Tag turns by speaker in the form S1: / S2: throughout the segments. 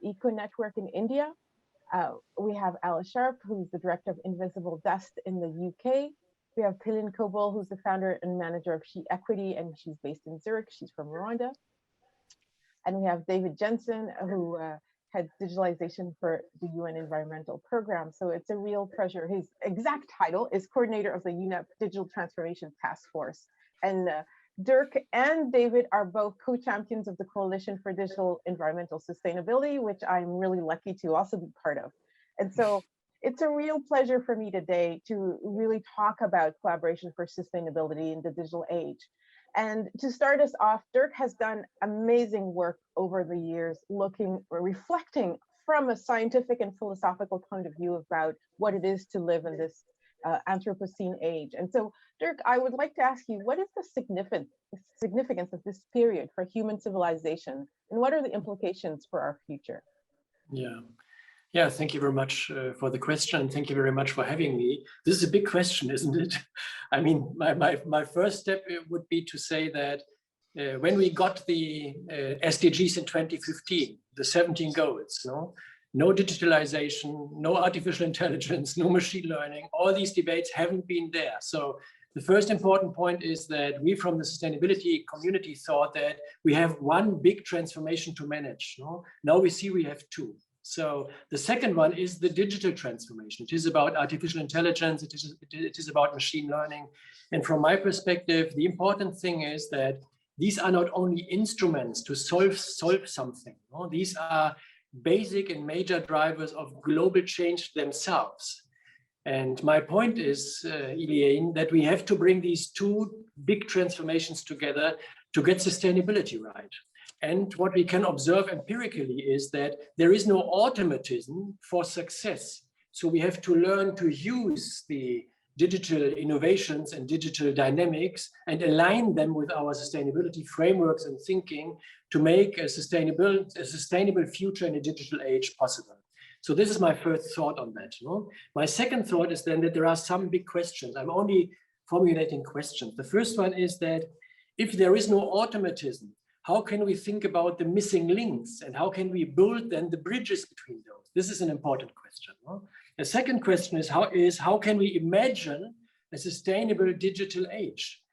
S1: Eco Network in India. We have Alice Sharp, who's the director of Invisible Dust in the UK. We have Pilin Kobol, who's the founder and manager of She Equity, and she's based in Zurich. She's from Rwanda. And we have David Jensen, who heads digitalization for the UN Environmental Program. So it's a real pleasure. His exact title is coordinator of the UNEP Digital Transformation Task Force. And Dirk and David are both co-champions of the Coalition for Digital Environmental Sustainability, which I'm really lucky to also be part of. And so it's a real pleasure for me today to really talk about collaboration for sustainability in the digital age. And to start us off, Dirk has done amazing work over the years, reflecting from a scientific and philosophical point of view about what it is to live in this Anthropocene age. And so, Dirk, I would like to ask you, what is the significance of this period for human civilization, and what are the implications for our future?
S2: Yeah, thank you very much for the question. Thank you very much for having me. This is a big question, isn't it? I mean, my first step would be to say that when we got the SDGs in 2015, the 17 goals, no digitalization, no artificial intelligence, no machine learning, all these debates haven't been there. So the first important point is that we from the sustainability community thought that we have one big transformation to manage. Now we see we have two. So the second one is the digital transformation. It is about artificial intelligence, it is about machine learning. And from my perspective, the important thing is that these are not only instruments to solve something. These are basic and major drivers of global change themselves. And my point is, Elaine, that we have to bring these two big transformations together to get sustainability right. And what we can observe empirically is that there is no automatism for success. So we have to learn to use the digital innovations and digital dynamics and align them with our sustainability frameworks and thinking to make a sustainable future in a digital age possible. So this is my first thought on that. My second thought is then that there are some big questions. I'm only formulating questions. The first one is that if there is no automatism, how can we think about the missing links and how can we build then the bridges between those? This is an important question. The second question is how can we imagine a sustainable digital age?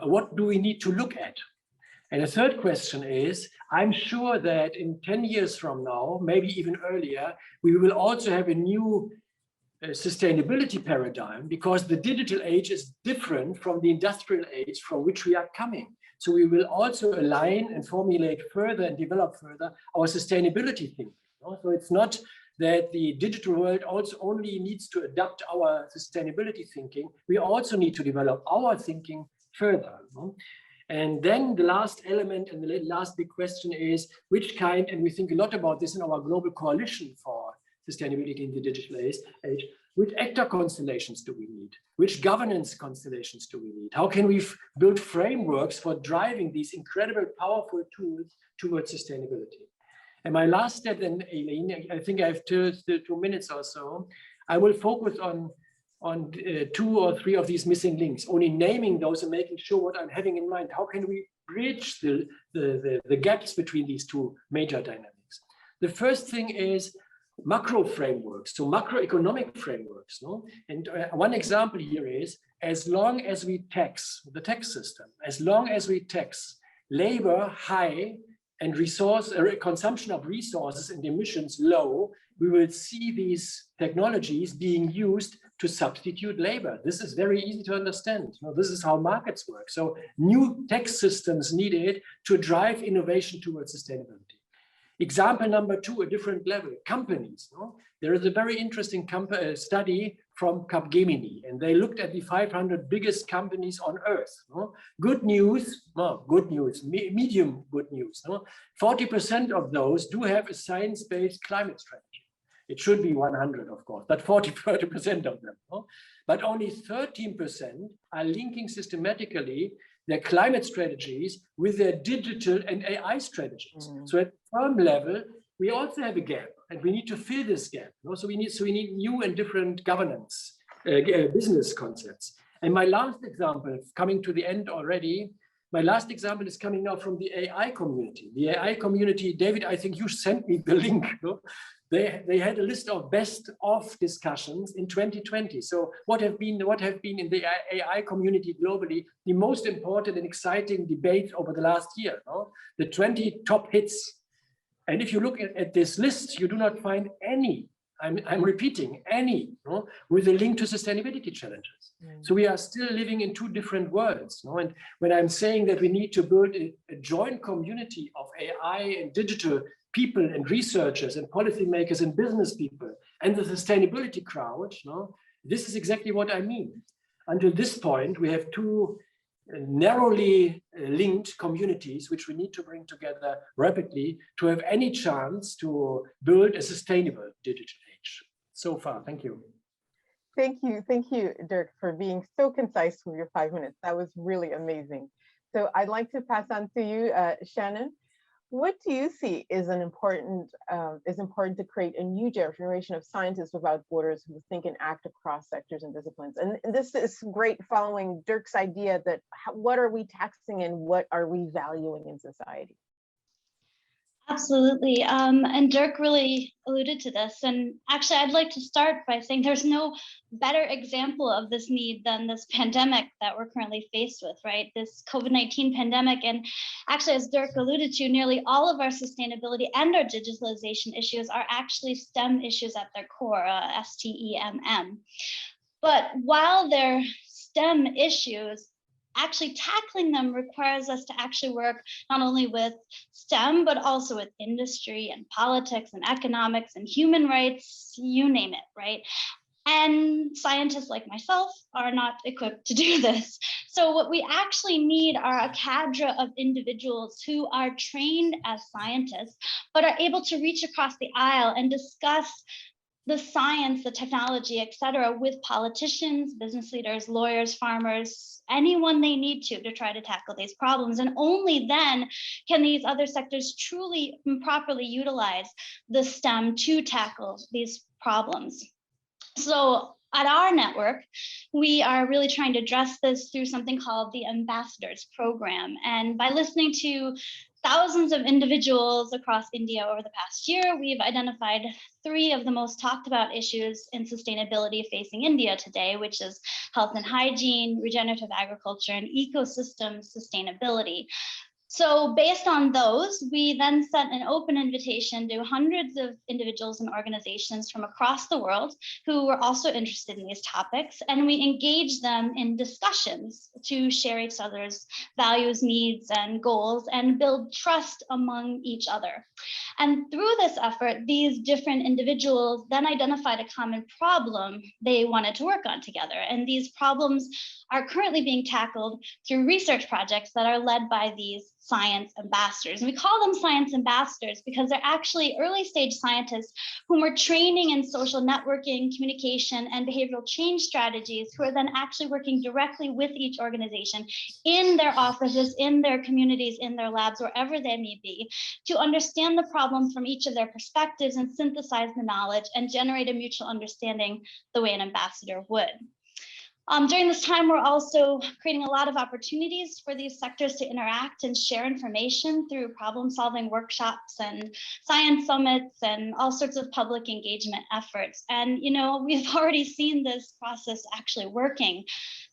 S2: What do we need to look at? And the third question is, I'm sure that in 10 years from now, maybe even earlier, we will also have a new sustainability paradigm because the digital age is different from the industrial age from which we are coming. So we will also align and formulate further and develop further our sustainability thinking. So it's not that the digital world also only needs to adapt our sustainability thinking. We also need to develop our thinking further. And then the last element and the last big question is which kind, and we think a lot about this in our global coalition for sustainability in the digital age, which actor constellations do we need? Which governance constellations do we need? How can we build frameworks for driving these incredible, powerful tools towards sustainability? And my last step then, Elaine, I think I have still 2 minutes or so. I will focus on 2 or 3 of these missing links, only naming those and making sure what I'm having in mind. How can we bridge the gaps between these two major dynamics? The first thing is macro frameworks, so macroeconomic frameworks. And one example here is, as long as we tax the tax system, as long as we tax labor high and consumption of resources and emissions low, we will see these technologies being used to substitute labor. This is very easy to understand. This is how markets work. So new tax systems needed to drive innovation towards sustainability. Example number 2, a different level, companies. There is a very interesting study from Capgemini, and they looked at the 500 biggest companies on earth. Good news, medium good news. 40% of those do have a science-based climate strategy. It should be 100, of course, but 40% of them. But only 13% are linking systematically their climate strategies with their digital and AI strategies. So at firm level, we also have a gap, and we need to fill this gap. So we need new and different governance, business concepts. And my last example, coming to the end already, My last example is coming now from the AI community. The AI community, David, I think you sent me the link. No? They had a list of best of discussions in 2020. So what have been in the AI community globally the most important and exciting debates over the last year? No? The 20 top hits. And if you look at this list, you do not find any, I'm repeating, any, no, with a link to sustainability challenges. So we are still living in two different worlds. No? And when I'm saying that we need to build a joint community of AI and digital people and researchers and policymakers and business people and the sustainability crowd, no, this is exactly what I mean. Until this point, we have two narrowly linked communities which we need to bring together rapidly to have any chance to build a sustainable digital age. So far, thank you.
S1: Thank you, Dirk, for being so concise with your 5 minutes. That was really amazing. So I'd like to pass on to you, Shannon. What do you see is important to create a new generation of scientists without borders who think and act across sectors and disciplines? And this is great, following Dirk's idea that what are we taxing and what are we valuing in society?
S3: Absolutely. And Dirk really alluded to this. And actually, I'd like to start by saying there's no better example of this need than this pandemic that we're currently faced with, right? This COVID-19 pandemic. And actually, as Dirk alluded to, nearly all of our sustainability and our digitalization issues are actually STEM issues at their core, STEMM. But while they're STEM issues, actually tackling them requires us to actually work not only with STEM, but also with industry and politics and economics and human rights, you name it, right? And scientists like myself are not equipped to do this. So what we actually need are a cadre of individuals who are trained as scientists, but are able to reach across the aisle and discuss the science, the technology, et cetera, with politicians, business leaders, lawyers, farmers, anyone they need to try to tackle these problems. And only then can these other sectors truly and properly utilize the STEM to tackle these problems. So at our network, we are really trying to address this through something called the Ambassadors Program. And by listening to thousands of individuals across India over the past year, we've identified 3 of the most talked about issues in sustainability facing India today, which is health and hygiene, regenerative agriculture, and ecosystem sustainability. So based on those, we then sent an open invitation to hundreds of individuals and organizations from across the world who were also interested in these topics. And we engaged them in discussions to share each other's values, needs, and goals and build trust among each other. And through this effort, these different individuals then identified a common problem they wanted to work on together. And these problems are currently being tackled through research projects that are led by these science ambassadors. And we call them science ambassadors because they're actually early stage scientists whom we're training in social networking, communication, and behavioral change strategies, who are then actually working directly with each organization in their offices, in their communities, in their labs, wherever they may be, to understand the problem from each of their perspectives and synthesize the knowledge and generate a mutual understanding the way an ambassador would. During this time, we're also creating a lot of opportunities for these sectors to interact and share information through problem-solving workshops and science summits and all sorts of public engagement efforts. And, you know, we've already seen this process actually working.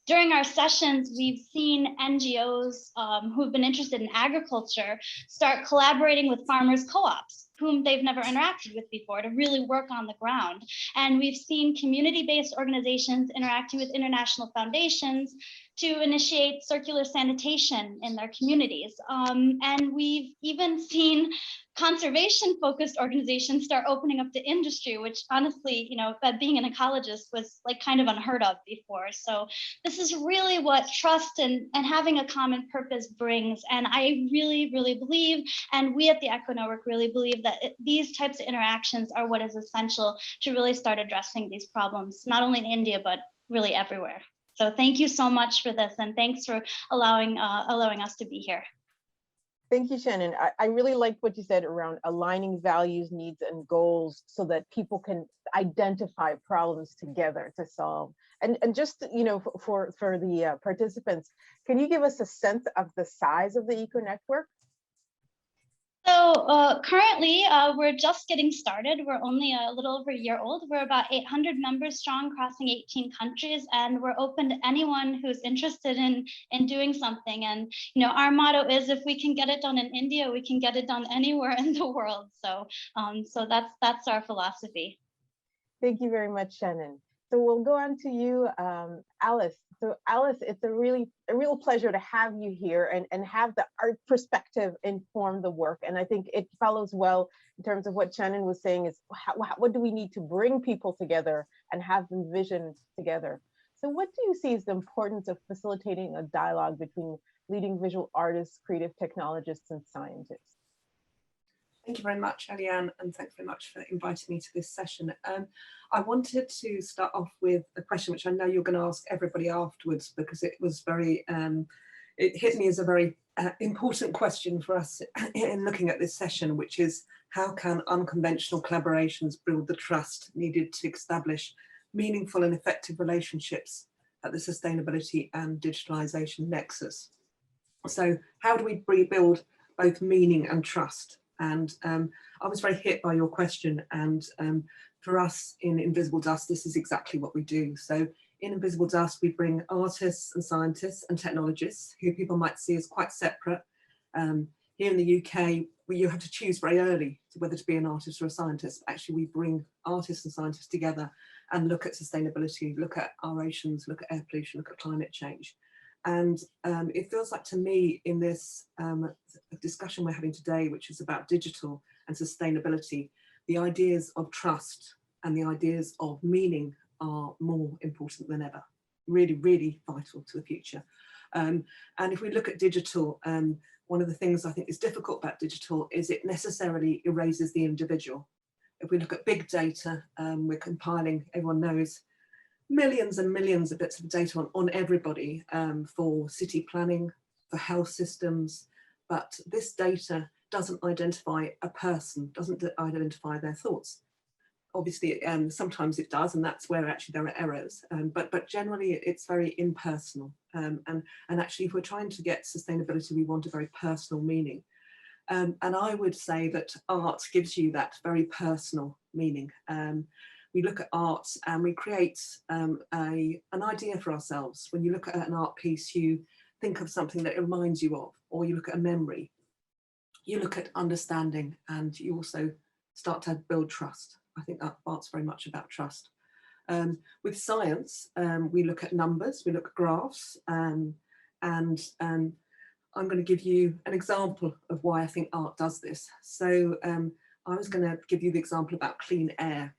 S3: During our sessions, we've seen NGOs who've been interested in agriculture start collaborating with farmers co-ops whom they've never interacted with before to really work on the ground. And we've seen community-based organizations interacting with international foundations to initiate circular sanitation in their communities. And we've even seen conservation-focused organizations start opening up to industry, which honestly, you know, being an ecologist was like kind of unheard of before. So this is really what trust and having a common purpose brings. And I really, really believe, and we at the Echo Network really believe that these types of interactions are what is essential to really start addressing these problems, not only in India, but really everywhere. So thank you so much for this, and thanks for allowing us to be here.
S1: Thank you, Shannon. I really liked what you said around aligning values, needs, and goals so that people can identify problems together to solve. And just, you know, for the participants, can you give us a sense of the size of the eco network?
S3: So currently, we're just getting started. We're only a little over a year old. We're about 800 members strong, crossing 18 countries, and we're open to anyone who's interested in doing something. And you know, our motto is, if we can get it done in India, we can get it done anywhere in the world. So, so that's our philosophy.
S1: Thank you very much, Shannon. So we'll go on to you, Alice. So Alice, it's a real pleasure to have you here and have the art perspective inform the work. And I think it follows well in terms of what Shannon was saying is what do we need to bring people together and have them vision together. So what do you see as the importance of facilitating a dialogue between leading visual artists, creative technologists, and scientists?
S4: Thank you very much, Eliane, and thanks very much for inviting me to this session. I wanted to start off with a question which I know you're going to ask everybody afterwards, because it was very, it hit me as a very important question for us in looking at this session, which is how can unconventional collaborations build the trust needed to establish meaningful and effective relationships at the sustainability and digitalization nexus? So how do we rebuild both meaning and trust? And I was very hit by your question, and for us in Invisible Dust, this is exactly what we do. So in Invisible Dust, we bring artists and scientists and technologists who people might see as quite separate. Here in the UK, you have to choose very early whether to be an artist or a scientist. Actually, we bring artists and scientists together and look at sustainability, look at our oceans, look at air pollution, look at climate change. And it feels like to me in this discussion we're having today, which is about digital and sustainability, the ideas of trust and the ideas of meaning are more important than ever, really, really vital to the future. And if we look at digital, one of the things I think is difficult about digital is it necessarily erases the individual. If we look at big data, we're compiling, everyone knows, millions and millions of bits of data on everybody for city planning, for health systems, but this data doesn't identify a person, doesn't identify their thoughts. Obviously, sometimes it does, and that's where actually there are errors, but generally it's very impersonal. And actually, if we're trying to get sustainability, we want a very personal meaning. And I would say that art gives you that very personal meaning. We look at art and we create an idea for ourselves. When you look at an art piece, you think of something that it reminds you of, or you look at a memory. You look at understanding, and you also start to build trust. I think that art's very much about trust. With science, we look at numbers, we look at graphs, and I'm going to give you an example of why I think art does this. So I was going to give you the example about clean air.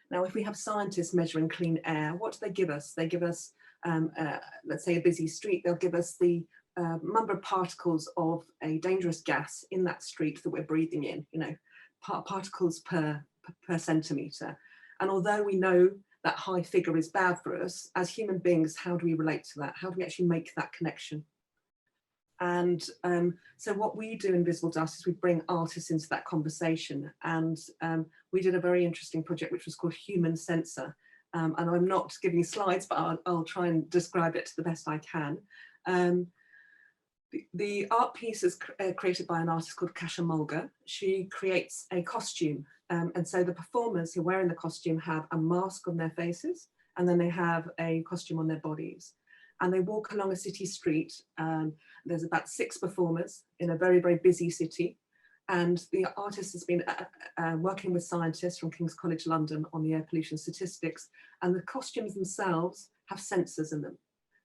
S4: Now, if we have scientists measuring clean air, what do they give us? They give us, let's say, a busy street. They'll give us the number of particles of a dangerous gas in that street that we're breathing in, you know, particles per centimetre. And although we know that high figure is bad for us, as human beings, how do we relate to that? How do we actually make that connection? And so what we do in Invisible Dust is we bring artists into that conversation, and we did a very interesting project which was called Human Sensor, and I'm not giving slides, but I'll try and describe it to the best I can. The art piece is created by an artist called Kasha Mulga. She creates a costume, and so the performers who are wearing the costume have a mask on their faces, and then they have a costume on their bodies. And they walk along a city street. There's about 6 performers in a very, very busy city. And the artist has been working with scientists from King's College London on the air pollution statistics. And the costumes themselves have sensors in them.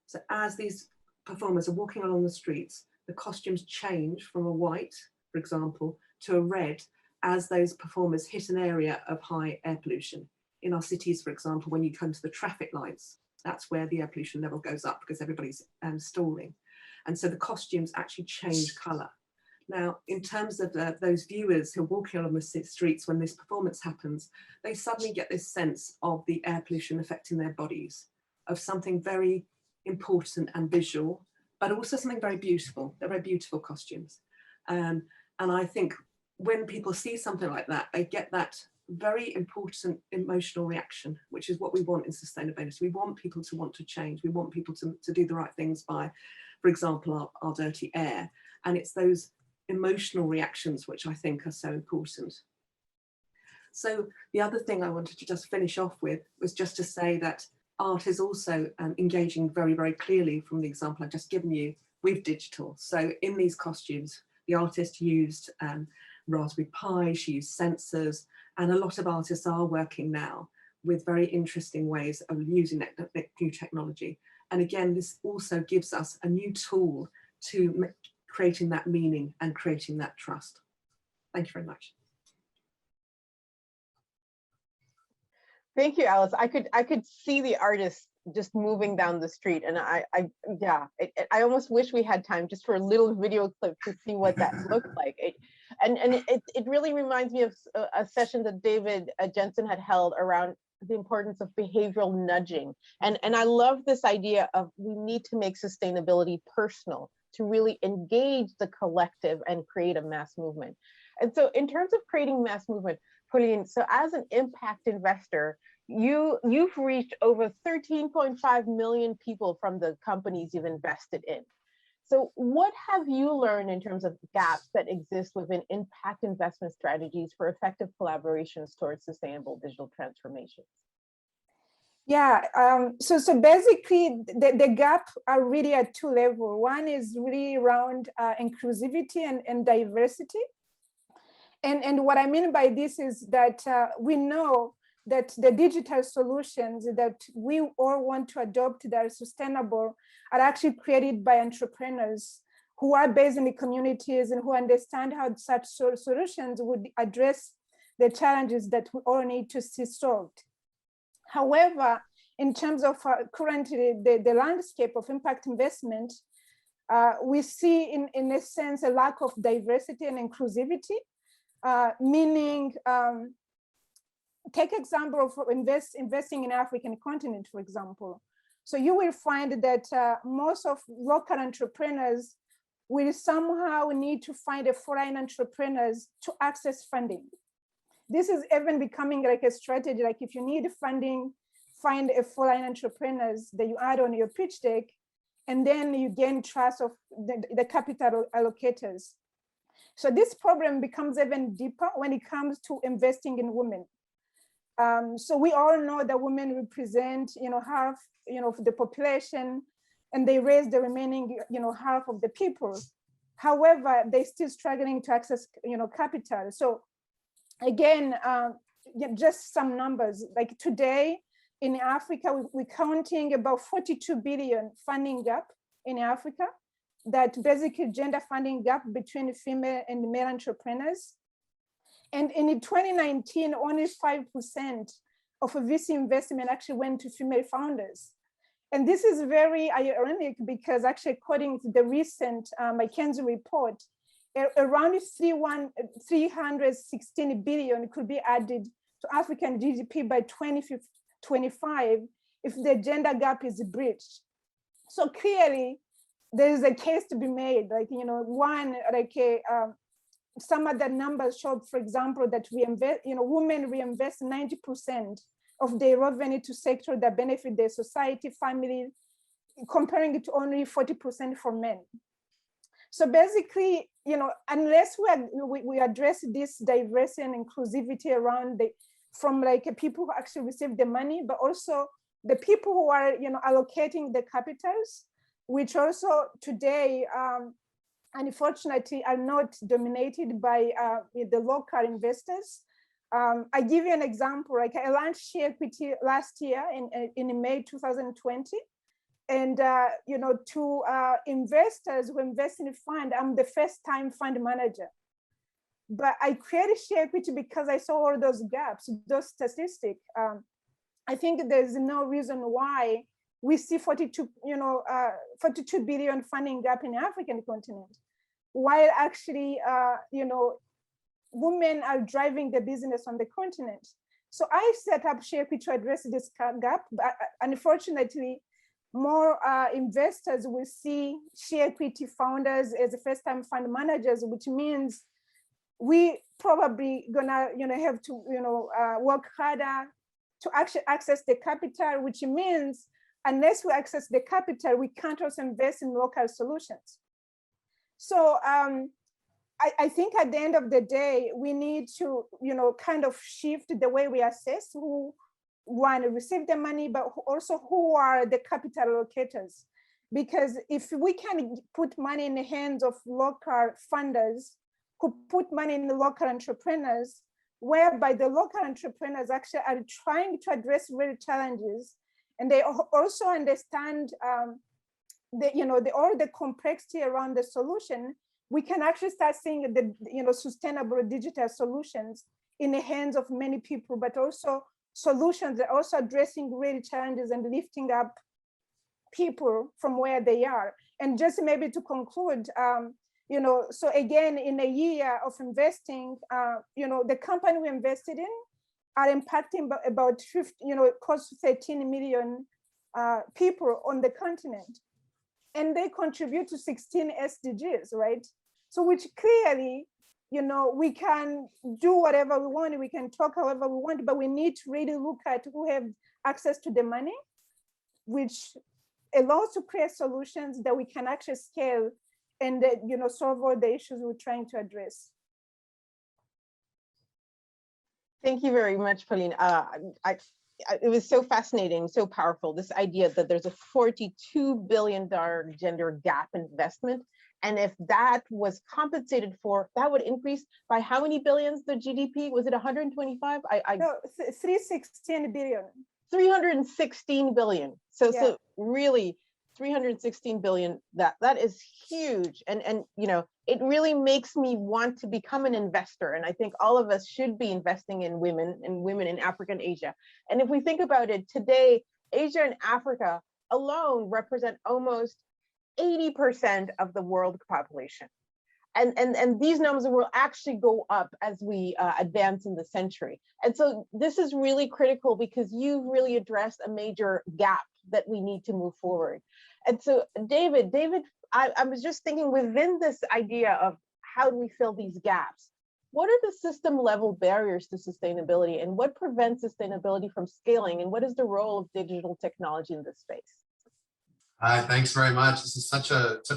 S4: So as these performers are walking along the streets, the costumes change from a white, for example, to a red as those performers hit an area of high air pollution. In our cities, for example, when you come to the traffic lights, that's where the air pollution level goes up because everybody's stalling. And so the costumes actually change colour. Now, in terms of those viewers who are walking along the streets when this performance happens, they suddenly get this sense of the air pollution affecting their bodies, of something very important and visual, but also something very beautiful. They're very beautiful costumes. And I think when people see something like that, they get that very important emotional reaction, which is what we want in sustainability. We want people to want to change. We want people to do the right things by, for example, our dirty air. And it's those emotional reactions which I think are so important. So the other thing I wanted to just finish off with was just to say that art is also engaging very, very clearly from the example I've just given you with digital. So in these costumes, the artist used Raspberry Pi, she used sensors, and a lot of artists are working now with very interesting ways of using that new technology. And again, this also gives us a new tool to creating that meaning and creating that trust. Thank you very much.
S1: Thank you, Alice. I could see the artist just moving down the street, and I almost wish we had time just for a little video clip to see what that looked like. It really reminds me of a session that David Jensen had held around the importance of behavioral nudging, and I love this idea of we need to make sustainability personal to really engage the collective and create a mass movement. And so, in terms of creating mass movement, Pauline, so as an impact investor, you've reached over 13.5 million people from the companies you've invested in. So what have you learned in terms of gaps that exist within impact investment strategies for effective collaborations towards sustainable digital transformations?
S5: Yeah, so basically the gap are really at two levels. One is really around inclusivity and diversity. And what I mean by this is that we know that the digital solutions that we all want to adopt that are sustainable are actually created by entrepreneurs who are based in the communities and who understand how such solutions would address the challenges that we all need to see solved. However, in terms of currently the landscape of impact investment, we see in a sense a lack of diversity and inclusivity. Meaning, take example of investing in African continent, for example. So you will find that most of local entrepreneurs will somehow need to find a foreign entrepreneurs to access funding. This is even becoming like a strategy, like if you need funding, find a foreign entrepreneurs that you add on your pitch deck, and then you gain trust of the capital allocators. So this problem becomes even deeper when it comes to investing in women. So we all know that women represent, half, of the population, and they raise the remaining, half of the people. However, they're still struggling to access, capital. So again, just some numbers. Like today in Africa, we're counting about 42 billion funding gap in Africa. That basically gender funding gap between female and male entrepreneurs. And in 2019, only 5% of a VC investment actually went to female founders. And this is very ironic because actually according to the recent McKinsey report, around 316 billion could be added to African GDP by 2025 if the gender gap is bridged. So clearly, there is a case to be made, like, one, like some of the numbers show, for example, that we invest, women reinvest 90% of their revenue to sectors that benefit their society, family, comparing it to only 40% for men. So basically, unless we address this diversity and inclusivity around from like people who actually receive the money, but also the people who are, allocating the capitals, which also today, unfortunately, are not dominated by the local investors. I give you an example. Like I launched Share Equity last year in May 2020, and to investors who invest in a fund, I'm the first-time fund manager. But I created Share Equity because I saw all those gaps, those statistics. I think there's no reason why we see 42 billion funding gap in the African continent, while actually, women are driving the business on the continent. So I set up Share Equity to address this gap, but unfortunately, more investors will see share equity founders as first-time fund managers, which means we probably gonna have to work harder to actually access the capital, which means unless we access the capital, we can't also invest in local solutions. So I think at the end of the day, we need to kind of shift the way we assess who want to receive the money, but also who are the capital allocators. Because if we can put money in the hands of local funders who put money in the local entrepreneurs, whereby the local entrepreneurs actually are trying to address real challenges, and they also understand all the complexity around the solution, we can actually start seeing the sustainable digital solutions in the hands of many people, but also solutions that are also addressing real challenges and lifting up people from where they are. And just maybe to conclude, so again, in a year of investing, the company we invested in are impacting about 50, close to 13 million people on the continent. And they contribute to 16 SDGs, right? So which clearly, we can do whatever we want, we can talk however we want, but we need to really look at who have access to the money, which allows to create solutions that we can actually scale and solve all the issues we're trying to address.
S1: Thank you very much, Pauline. It was so fascinating, so powerful, this idea that there's a $42 billion gender gap investment. And if that was compensated for, that would increase by how many billions the GDP? Was it 125?
S5: No, 316 billion.
S1: 316 billion. So,
S5: Yeah.
S1: so really 316 billion, that is huge. And it really makes me want to become an investor. And I think all of us should be investing in women in Africa and Asia. And if we think about it today, Asia and Africa alone represent almost 80% of the world population. And these numbers will actually go up as we advance in the century. And so this is really critical because you've really addressed a major gap that we need to move forward. And so David, I was just thinking within this idea of how do we fill these gaps? What are the system level barriers to sustainability, and what prevents sustainability from scaling? And what is the role of digital technology in this space?
S6: Hi, thanks very much. This is such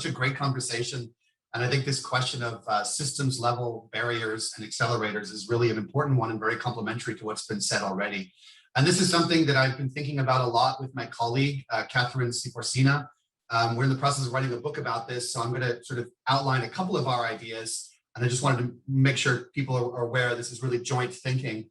S6: a great conversation. And I think this question of systems level barriers and accelerators is really an important one and very complementary to what's been said already. And this is something that I've been thinking about a lot with my colleague, Catherine Siporsina. We're in the process of writing a book about this, so I'm going to sort of outline a couple of our ideas. And I just wanted to make sure people are aware this is really joint thinking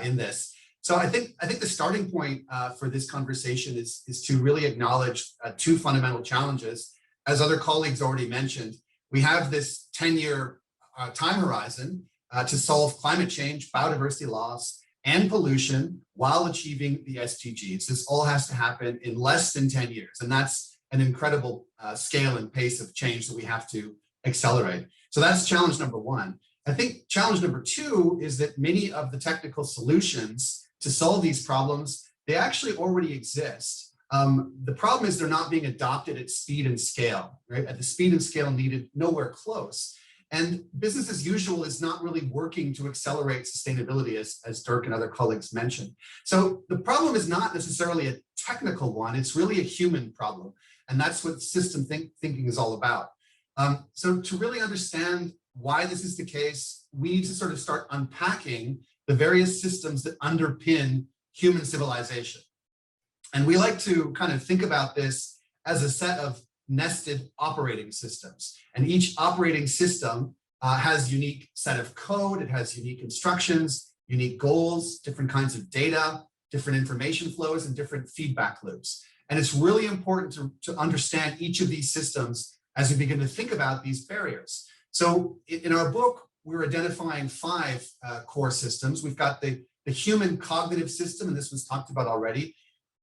S6: in this. So I think the starting point for this conversation is to really acknowledge two fundamental challenges. As other colleagues already mentioned, we have this 10-year time horizon to solve climate change, biodiversity loss, and pollution while achieving the SDGs. This all has to happen in less than 10 years. And that's an incredible scale and pace of change that we have to accelerate. So that's challenge number one. I think challenge number two is that many of the technical solutions to solve these problems, they actually already exist. The problem is they're not being adopted at speed and scale, right? At the speed and scale needed, nowhere close. And business as usual is not really working to accelerate sustainability, as Dirk and other colleagues mentioned. So the problem is not necessarily a technical one, it's really a human problem. And that's what system thinking is all about. So to really understand why this is the case, we need to sort of start unpacking the various systems that underpin human civilization. And we like to kind of think about this as a set of nested operating systems. And each operating system has a unique set of code, it has unique instructions, unique goals, different kinds of data, different information flows, and different feedback loops. And it's really important to understand each of these systems as we begin to think about these barriers. So in our book, we're identifying 5 core systems. We've got the human cognitive system, and this was talked about already,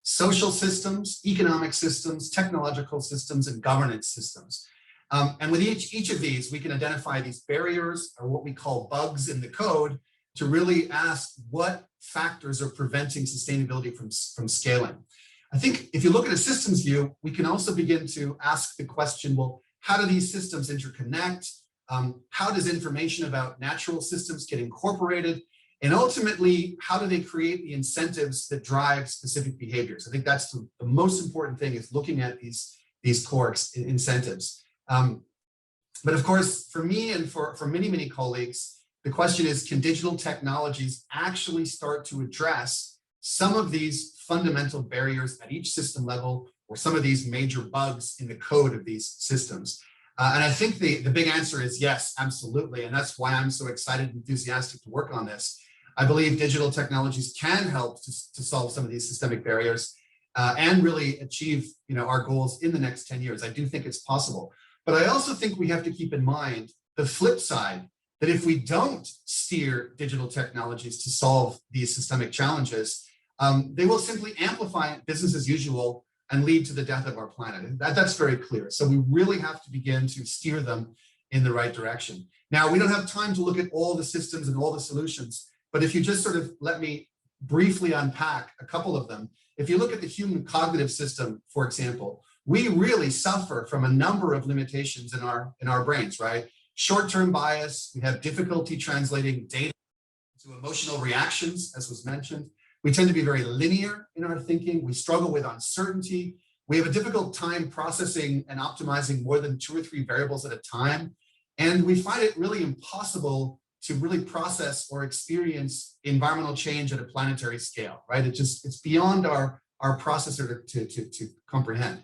S6: social systems, economic systems, technological systems, and governance systems. And with each of these, we can identify these barriers, or what we call bugs in the code, to really ask what factors are preventing sustainability from scaling. I think if you look at a systems view, we can also begin to ask the question, well, how do these systems interconnect? How does information about natural systems get incorporated? And ultimately, how do they create the incentives that drive specific behaviors? I think that's the most important thing, is looking at these core incentives. But of course, for me and for many, many colleagues, the question is, can digital technologies actually start to address some of these fundamental barriers at each system level, or some of these major bugs in the code of these systems? And I think the big answer is yes, absolutely. And that's why I'm so excited and enthusiastic to work on this. I believe digital technologies can help to solve some of these systemic barriers and really achieve, our goals in the next 10 years. I do think it's possible. But I also think we have to keep in mind the flip side, that if we don't steer digital technologies to solve these systemic challenges, they will simply amplify business as usual and lead to the death of our planet. And that's very clear. So we really have to begin to steer them in the right direction. Now, we don't have time to look at all the systems and all the solutions, but if you just sort of let me briefly unpack a couple of them. If you look at the human cognitive system, for example, we really suffer from a number of limitations in our brains, right? Short-term bias, we have difficulty translating data to emotional reactions, as was mentioned. We tend to be very linear in our thinking. We struggle with uncertainty. We have a difficult time processing and optimizing more than 2 or 3 variables at a time. And we find it really impossible to really process or experience environmental change at a planetary scale, right? It's beyond our processor to comprehend.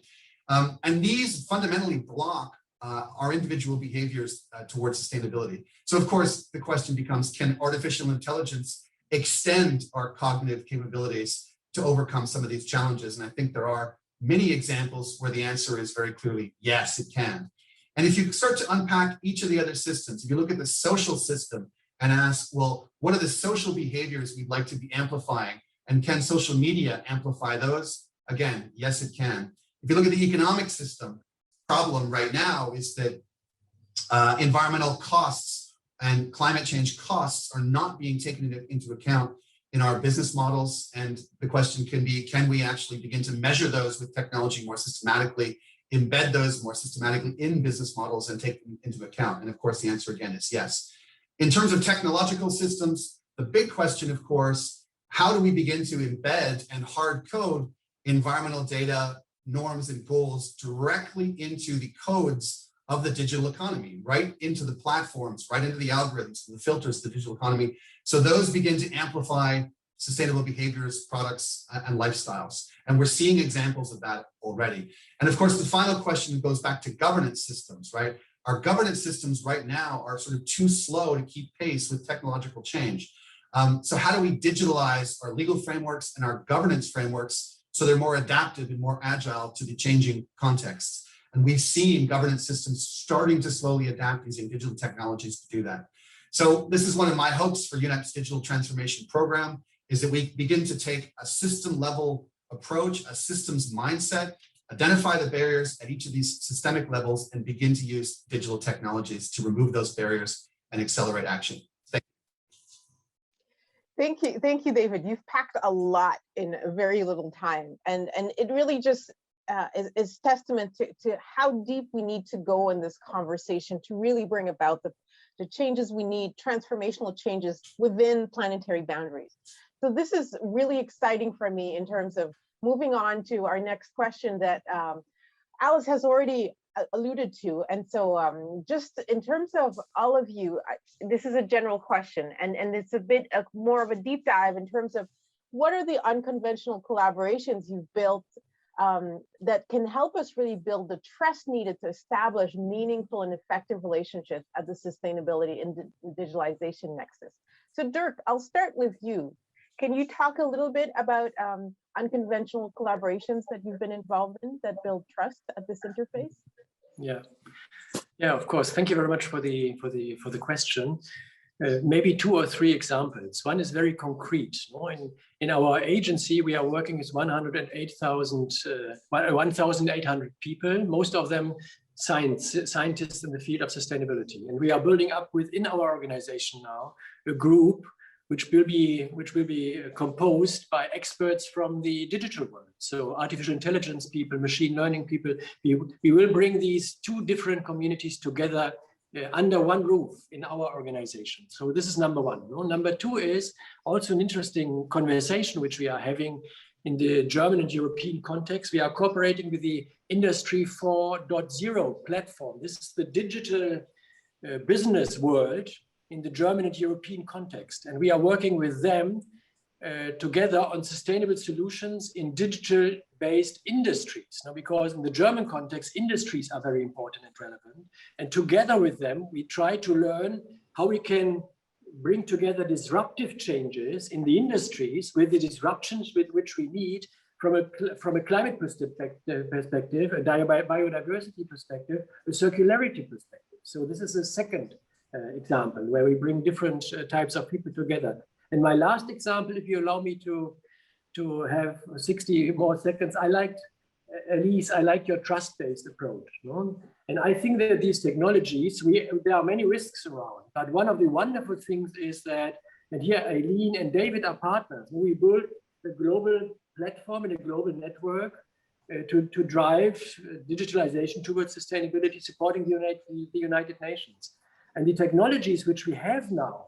S6: And these fundamentally block our individual behaviors towards sustainability. So of course, the question becomes, can artificial intelligence extend our cognitive capabilities to overcome some of these challenges? And I think there are many examples where the answer is very clearly, yes, it can. And if you start to unpack each of the other systems, if you look at the social system and ask, well, what are the social behaviors we'd like to be amplifying? And can social media amplify those? Again, yes, it can. If you look at the economic system, problem right now is that environmental costs and climate change costs are not being taken into account in our business models. And the question can be, can we actually begin to measure those with technology more systematically, embed those more systematically in business models and take them into account? And of course, the answer again is yes. In terms of technological systems, the big question, of course, how do we begin to embed and hard code environmental data, norms, and goals directly into the codes of the digital economy, right into the platforms, right into the algorithms, the filters, the digital economy. So those begin to amplify sustainable behaviors, products, and lifestyles. And we're seeing examples of that already. And of course, the final question goes back to governance systems, right? Our governance systems right now are sort of too slow to keep pace with technological change. So how do we digitalize our legal frameworks and our governance frameworks so they're more adaptive and more agile to the changing contexts? And we've seen governance systems starting to slowly adapt using digital technologies to do that. So this is one of my hopes for UNEP's digital transformation program, is that we begin to take a system level approach, a systems mindset, identify the barriers at each of these systemic levels, and begin to use digital technologies to remove those barriers and accelerate action.
S1: Thank you, David. You've packed a lot in very little time, and it really just is testament to how deep we need to go in this conversation to really bring about the changes we need, transformational changes within planetary boundaries. So this is really exciting for me in terms of moving on to our next question that Alice has already alluded to. And so just in terms of all of you, this is a general question, and it's a bit more of a deep dive in terms of what are the unconventional collaborations you've built that can help us really build the trust needed to establish meaningful and effective relationships at the sustainability and digitalization nexus. So Dirk, I'll start with you. Can you talk a little bit about unconventional collaborations that you've been involved in that build trust at this interface?
S2: Yeah, of course. Thank you very much for the question. Maybe 2 or 3 examples. One is very concrete. In our agency, we are working with 1,800 people, most of them scientists in the field of sustainability. And we are building up within our organization now a group which will be composed by experts from the digital world. So artificial intelligence people, machine learning people. We will bring these two different communities together under one roof in our organization. So this is number one. Number two is also an interesting conversation which we are having in the German and European context. We are cooperating with the Industry 4.0 platform. This is the digital business world in the German and European context. And we are working with them together on sustainable solutions in digital-based industries. Now, because in the German context, industries are very important and relevant. And together with them, we try to learn how we can bring together disruptive changes in the industries with the disruptions with which we need from a climate perspective, a biodiversity perspective, a circularity perspective. So this is a second example where we bring different types of people together. And my last example, if you allow me to have 60 more seconds, Elise, I like your trust-based approach. No? And I think that these technologies, there are many risks around, but one of the wonderful things is that, and here Eileen and David are partners, we build a global platform and a global network to drive digitalization towards sustainability, supporting the United Nations. And the technologies which we have now,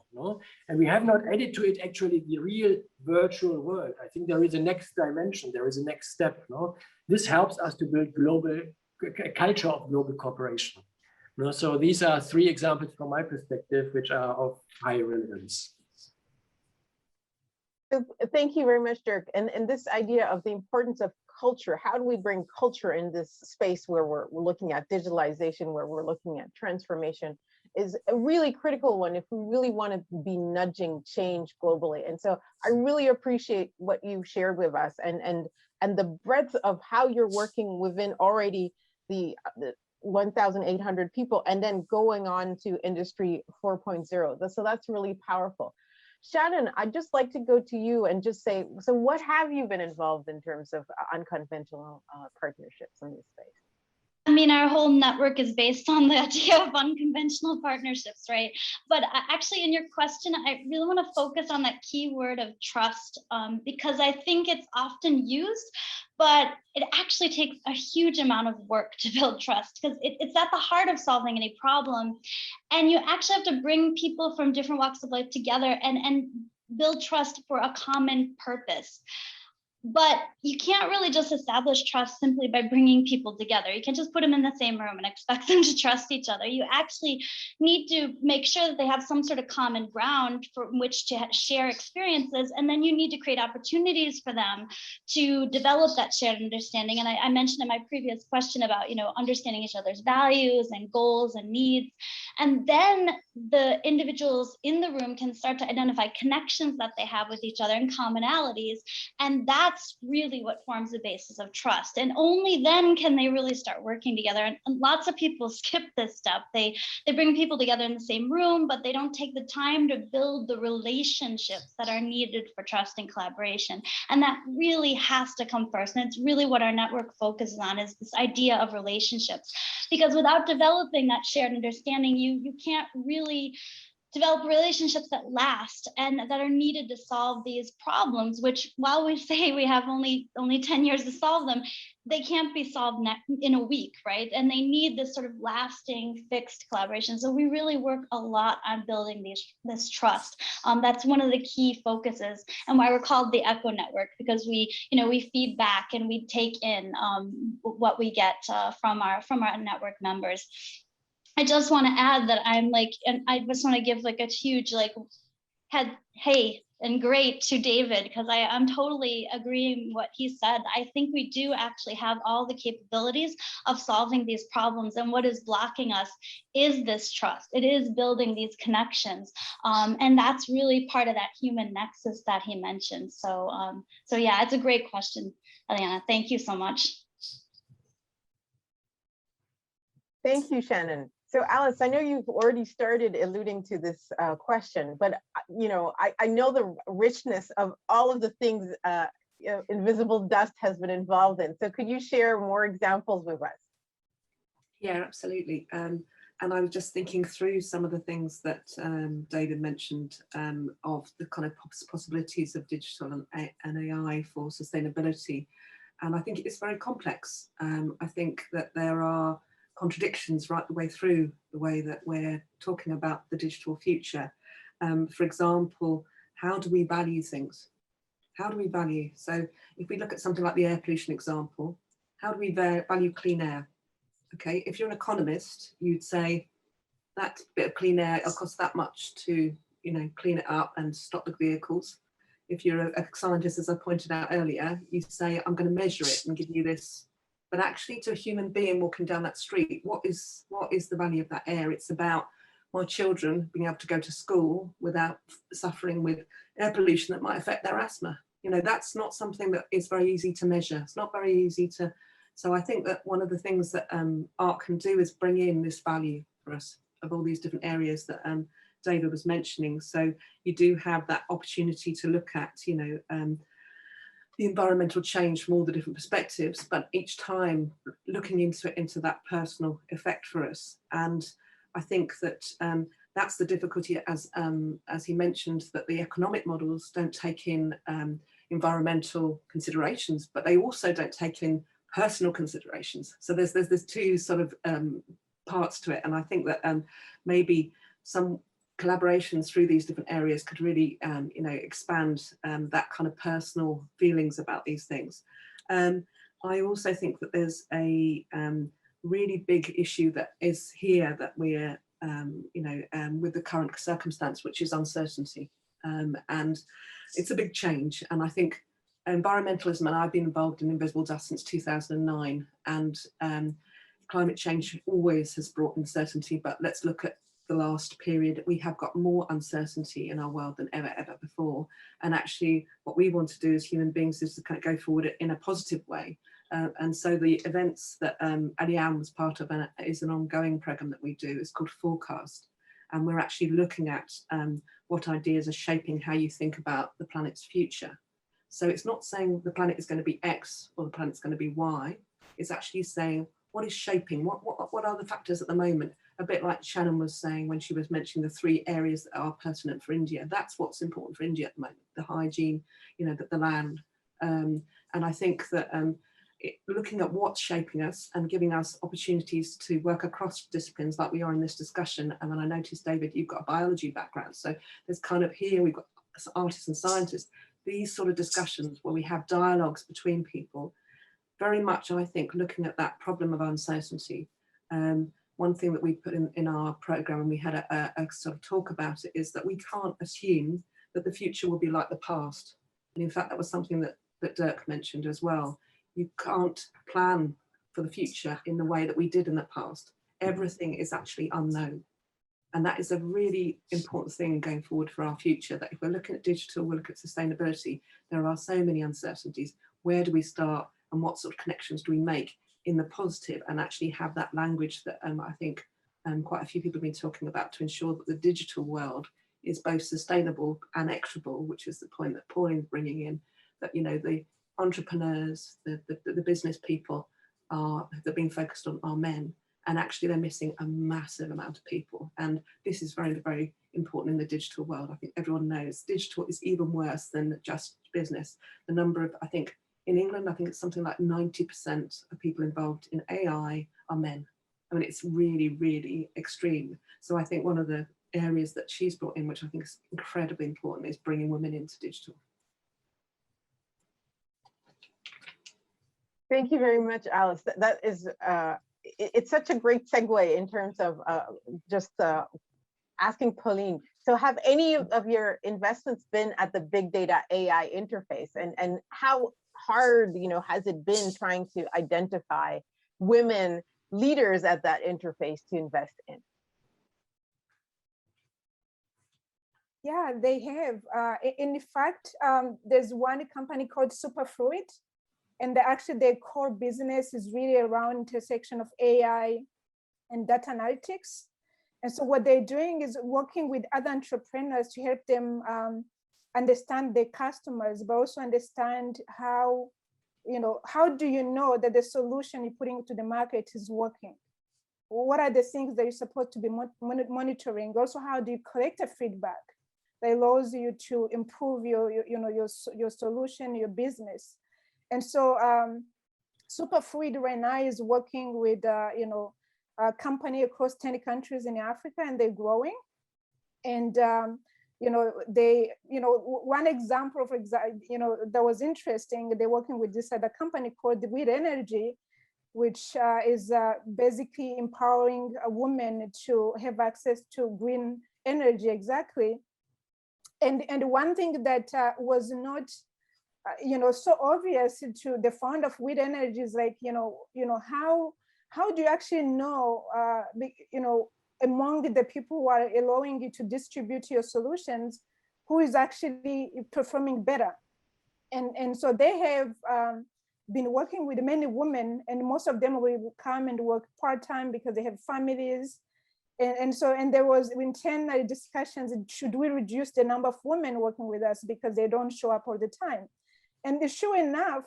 S2: and we have not added to it actually the real virtual world. I think there is a next dimension, there is a next step. This helps us to build a culture of global cooperation. So these are three examples from my perspective, which are of high relevance.
S1: Thank you very much, Dirk. And this idea of the importance of culture, how do we bring culture in this space where we're looking at digitalization, where we're looking at transformation, is a really critical one if we really want to be nudging change globally. And so I really appreciate what you shared with us and the breadth of how you're working within already the 1,800 people and then going on to Industry 4.0. So that's really powerful. Shannon, I'd just like to go to you and just say, so what have you been involved in terms of unconventional partnerships in this space?
S3: I mean, our whole network is based on the idea of unconventional partnerships, right? But actually, in your question, I really want to focus on that key word of trust, because I think it's often used, but it actually takes a huge amount of work to build trust, because it's at the heart of solving any problem. And you actually have to bring people from different walks of life together and build trust for a common purpose. But you can't really just establish trust simply by bringing people together. You can't just put them in the same room and expect them to trust each other. You actually need to make sure that they have some sort of common ground from which to share experiences. And then you need to create opportunities for them to develop that shared understanding. And I mentioned in my previous question about, understanding each other's values and goals and needs. And then the individuals in the room can start to identify connections that they have with each other and commonalities. And that's really what forms the basis of trust. And only then can they really start working together. And lots of people skip this step. They bring people together in the same room, but they don't take the time to build the relationships that are needed for trust and collaboration. And that really has to come first. And it's really what our network focuses on, is this idea of relationships. Because without developing that shared understanding, you can't really develop relationships that last and that are needed to solve these problems, which, while we say we have only 10 years to solve them, they can't be solved in a week, right? And they need this sort of lasting, fixed collaboration. So we really work a lot on building this trust. That's one of the key focuses, and why we're called the Echo Network, because we feed back and we take in what we get from our network members. I just want to add that and I just want to give a huge hey and great to David, because I'm totally agreeing what he said. I think we do actually have all the capabilities of solving these problems, and what is blocking us is this trust. It is building these connections, and that's really part of that human nexus that he mentioned. So yeah, it's a great question, Eliana. Thank you so much.
S1: Thank you, Shannon. So Alice, I know you've already started alluding to this question, but I know the richness of all of the things Invisible Dust has been involved in. So could you share more examples with us?
S4: Yeah, absolutely. And I was just thinking through some of the things that David mentioned of the kind of possibilities of digital and AI for sustainability. And I think it's very complex. I think that there are contradictions right the way through the way that we're talking about the digital future. For example, how do we value things? How do we value? So if we look at something like the air pollution example, how do we value clean air? Okay, if you're an economist, you'd say that bit of clean air, it'll cost that much to, you know, clean it up and stop the vehicles. If you're a scientist, as I pointed out earlier, you say, I'm going to measure it and give you this. But actually, to a human being walking down that street, what is the value of that air? It's about my children being able to go to school without suffering with air pollution that might affect their asthma. You know, that's not something that is very easy to measure. It's not very easy to. So I think that one of the things that art can do is bring in this value for us of all these different areas that David was mentioning. So you do have that opportunity to look at, you know, the environmental change from all the different perspectives, but each time looking into it, into that personal effect for us. And I think that that's the difficulty, as he mentioned, that the economic models don't take in environmental considerations, but they also don't take in personal considerations. So there's two sort of parts to it, and I think that maybe some collaborations through these different areas could really you know, expand that kind of personal feelings about these things. I also think that there's a really big issue that is here that we're you know, with the current circumstance, which is uncertainty, and it's a big change. And I think environmentalism, and I've been involved in Invisible Dust since 2009, and climate change always has brought uncertainty, but let's look at the last period. We have got more uncertainty in our world than ever before. And actually what we want to do as human beings is to kind of go forward in a positive way. And so the events that Aliane was part of is an ongoing program that we do. It's called Forecast. And we're actually looking at what ideas are shaping how you think about the planet's future. So it's not saying the planet is going to be X or the planet's going to be Y. It's actually saying what is shaping, what are the factors at the moment? A bit like Shannon was saying when she was mentioning the 3 areas that are pertinent for India. That's what's important for India at the moment, the hygiene, you know, the land. And I think that looking at what's shaping us and giving us opportunities to work across disciplines like we are in this discussion. And then I noticed, David, you've got a biology background. So there's kind of here, we've got artists and scientists, these sort of discussions where we have dialogues between people, very much, I think, looking at that problem of uncertainty. One thing that we put in our program, and we had a sort of talk about it, is that we can't assume that the future will be like the past. And in fact, that was something that Dirk mentioned as well. You can't plan for the future in the way that we did in the past. Everything is actually unknown. And that is a really important thing going forward for our future, that if we're looking at digital, we're looking at sustainability, there are so many uncertainties. Where do we start and what sort of connections do we make in the positive, and actually have that language that I think quite a few people have been talking about, to ensure that the digital world is both sustainable and equitable, which is the point that Pauline's bringing in, that, you know, the entrepreneurs, the business people that are being focused on are men, and actually they're missing a massive amount of people. And this is very, very important in the digital world. I think everyone knows digital is even worse than just business. The number of, I think, in England, I think it's something like 90% of people involved in AI are men. I mean, it's really, really extreme. So I think one of the areas that she's brought in, which I think is incredibly important, is bringing women into digital.
S1: Thank you very much, Alice. That is, it's such a great segue in terms of just asking Pauline. So have any of your investments been at the big data AI interface, and how hard, you know, has it been trying to identify women leaders at that interface to invest in?
S5: Yeah, they have. In fact, there's one company called Superfluid, and actually their core business is really around intersection of AI and data analytics. And so what they're doing is working with other entrepreneurs to help them understand their customers, but also understand how, you know, how do you know that the solution you're putting to the market is working? what are the things that you're supposed to be monitoring? Also, how do you collect a feedback that allows you to improve your solution, your business? And so Superfluid right now is working with a company across 10 countries in Africa, and they're growing. And one example of that was interesting. They're working with this other company called Wind Energy, which is basically empowering a woman to have access to green energy. Exactly. And one thing that was not so obvious to the founder of Wind Energy is like, how do you actually know, among the people who are allowing you to distribute your solutions, who is actually performing better? And so they have been working with many women, and most of them will come and work part-time because they have families. And there was in 10 discussions, should we reduce the number of women working with us because they don't show up all the time? And sure enough,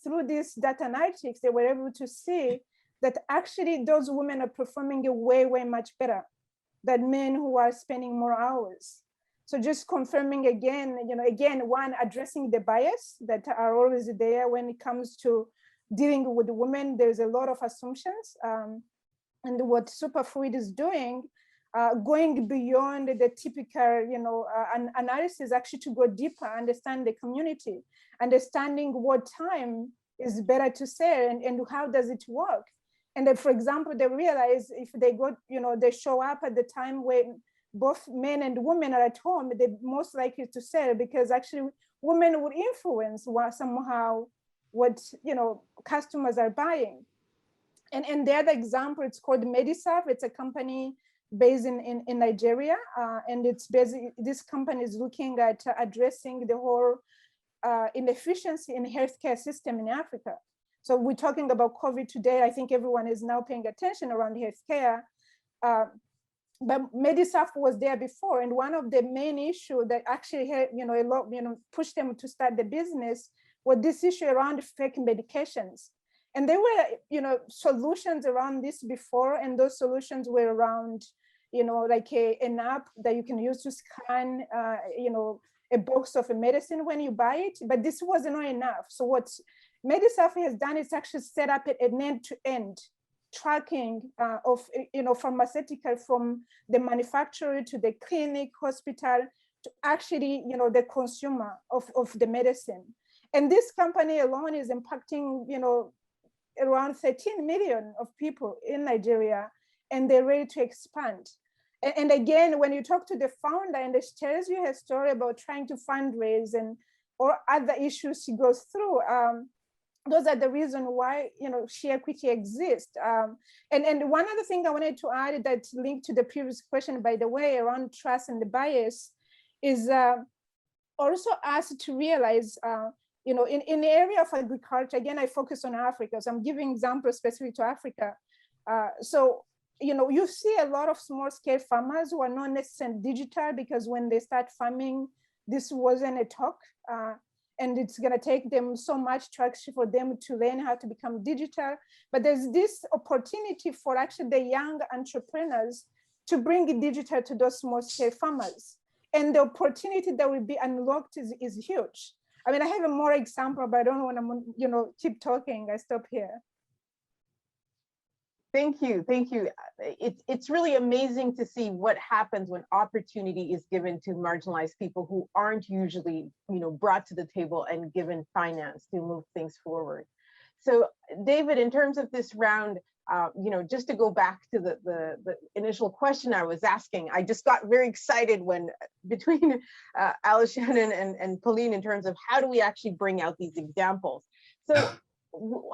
S5: through this data analytics, they were able to see that actually those women are performing way, way much better than men who are spending more hours. So just confirming again, one, addressing the bias that are always there when it comes to dealing with women. There's a lot of assumptions. And what Superfluid is doing, going beyond the typical, analysis, actually to go deeper, understand the community, understanding what time is better to sell and how does it work. And then, for example, they realize if they go, they show up at the time when both men and women are at home, they're most likely to sell, because actually women would influence somehow what customers are buying. And the other example, it's called Medisaf. It's a company based in Nigeria, and it's basically, this company is looking at addressing the whole inefficiency in healthcare system in Africa. So we're talking about COVID today. I think everyone is now paying attention around healthcare. But Medisaf was there before, and one of the main issues that actually had, pushed them to start the business was this issue around fake medications. And there were, solutions around this before, and those solutions were around, like an app that you can use to scan, a box of a medicine when you buy it, but this was not enough. So what Medisaf has done is actually set up an end-to-end tracking of pharmaceutical, from the manufacturer to the clinic, hospital, to actually the consumer of the medicine. And this company alone is impacting around 13 million of people in Nigeria, and they're ready to expand. And again, when you talk to the founder and she tells you her story about trying to fundraise or other issues she goes through, those are the reason why share equity exists. And one other thing I wanted to add that linked to the previous question, by the way, around trust and the bias, is also us to realize, in the area of agriculture, again, I focus on Africa, so I'm giving examples specific to Africa. So you see a lot of small scale farmers who are not necessarily digital, because when they start farming, this wasn't a talk. And it's going to take them so much to actually for them to learn how to become digital. But there's this opportunity for actually the young entrepreneurs to bring digital to those small scale farmers. And the opportunity that will be unlocked is huge. I mean, I have a more example, but I don't want to, keep talking. I stop here.
S1: Thank you. It's really amazing to see what happens when opportunity is given to marginalized people who aren't usually, brought to the table and given finance to move things forward. So, David, in terms of this round, just to go back to the initial question I was asking, I just got very excited when between Alice, Shannon, and Pauline, in terms of how do we actually bring out these examples. So.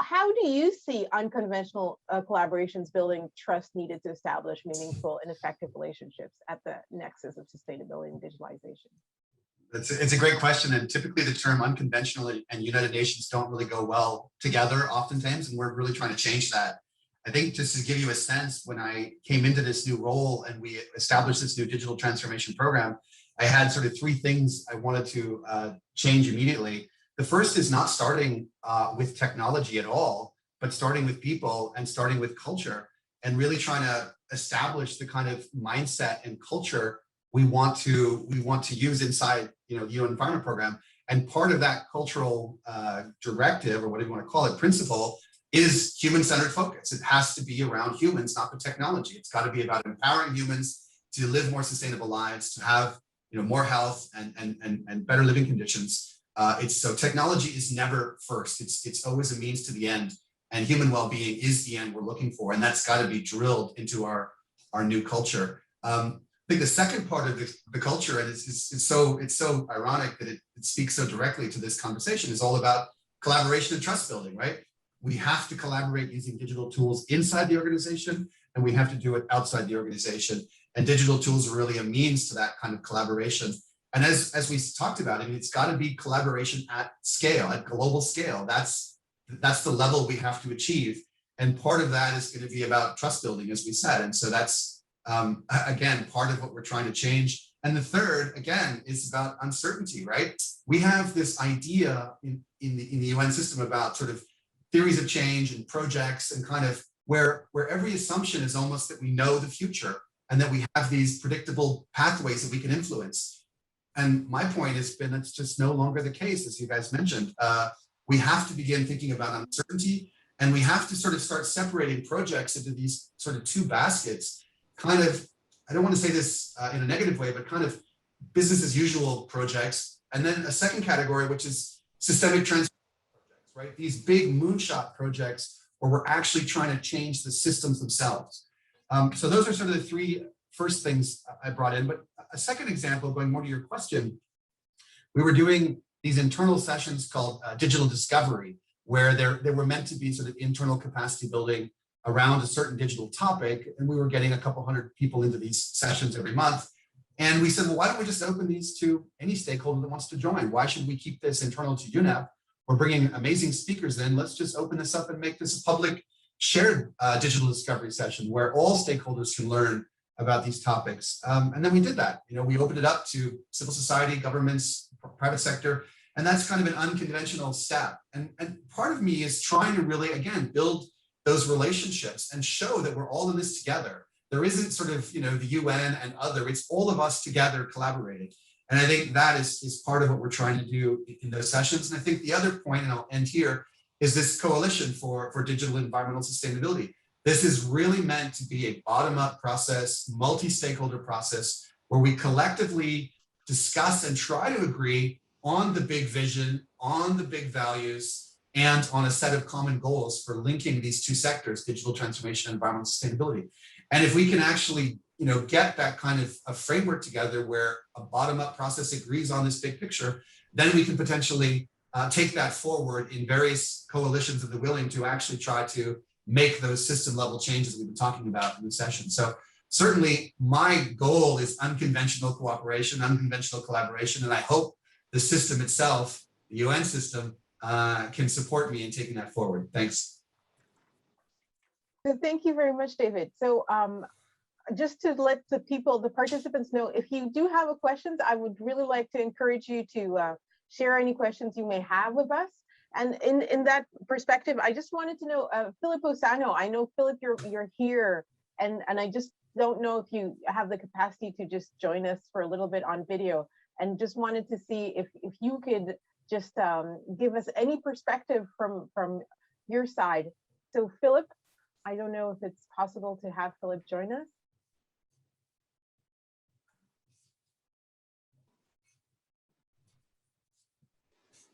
S1: How do you see unconventional collaborations building trust needed to establish meaningful and effective relationships at the nexus of sustainability and digitalization?
S6: It's a great question, and typically the term unconventional and United Nations don't really go well together oftentimes, and we're really trying to change that. I think just to give you a sense, when I came into this new role and we established this new digital transformation program, I had sort of three things I wanted to change immediately. The first is not starting with technology at all, but starting with people and starting with culture. and really trying to establish the kind of mindset and culture we want to use inside, you know, the UN Environment Program. And part of that cultural directive, or whatever you want to call it, principle, is human-centered focus. It has to be around humans, not the technology. It's got to be about empowering humans to live more sustainable lives, to have, you know, more health and better living conditions. So technology is never first. It's always a means to the end, and human well-being is the end we're looking for, and that's got to be drilled into our new culture. I think the second part of the culture, and it's so ironic that it speaks so directly to this conversation, is all about collaboration and trust building, right? We have to collaborate using digital tools inside the organization, and we have to do it outside the organization. And digital tools are really a means to that kind of collaboration. And as we talked about, I mean, it's got to be collaboration at scale, at global scale. That's the level we have to achieve. And part of that is going to be about trust building, as we said. And so that's, again, part of what we're trying to change. And the third, again, is about uncertainty, right? We have this idea in the UN system about sort of theories of change and projects, and kind of where every assumption is almost that we know the future and that we have these predictable pathways that we can influence. And my point has been, it's just no longer the case, as you guys mentioned. We have to begin thinking about uncertainty, and we have to sort of start separating projects into these sort of two baskets, kind of, I don't want to say this in a negative way, but kind of business as usual projects. And then a second category, which is systemic transformation projects, right? These big moonshot projects where we're actually trying to change the systems themselves. So those are sort of the three first things I brought in. But a second example, going more to your question, we were doing these internal sessions called digital discovery, where they were meant to be sort of internal capacity building around a certain digital topic. And we were getting a couple hundred people into these sessions every month. And we said, well, why don't we just open these to any stakeholder that wants to join? Why should we keep this internal to UNEP? We're bringing amazing speakers in. Let's just open this up and make this a public shared digital discovery session where all stakeholders can learn about these topics. And then we did that. You know, we opened it up to civil society, governments, private sector, and that's kind of an unconventional step. And part of me is trying to really, again, build those relationships and show that we're all in this together. There isn't sort of, you know, the UN and other, it's all of us together collaborating. And I think that is part of what we're trying to do in those sessions. And I think the other point, and I'll end here, is this coalition for digital environmental sustainability. This is really meant to be a bottom-up process, multi-stakeholder process, where we collectively discuss and try to agree on the big vision, on the big values, and on a set of common goals for linking these two sectors, digital transformation and environmental sustainability. And if we can actually, you know, get that kind of a framework together where a bottom-up process agrees on this big picture, then we can potentially take that forward in various coalitions of the willing to actually try to make those system level changes we've been talking about in the session. So certainly my goal is unconventional cooperation, unconventional collaboration, and I hope the system itself, the UN system, can support me in taking that forward. Thanks.
S1: So thank you very much, David. So just to let the participants know, if you do have questions, I would really like to encourage you to share any questions you may have with us. And in that perspective, I just wanted to know, Philip Osano, I know, Philip, you're here, and I just don't know if you have the capacity to just join us for a little bit on video, and just wanted to see if you could just give us any perspective from your side. So Philip, I don't know if it's possible to have Philip join us.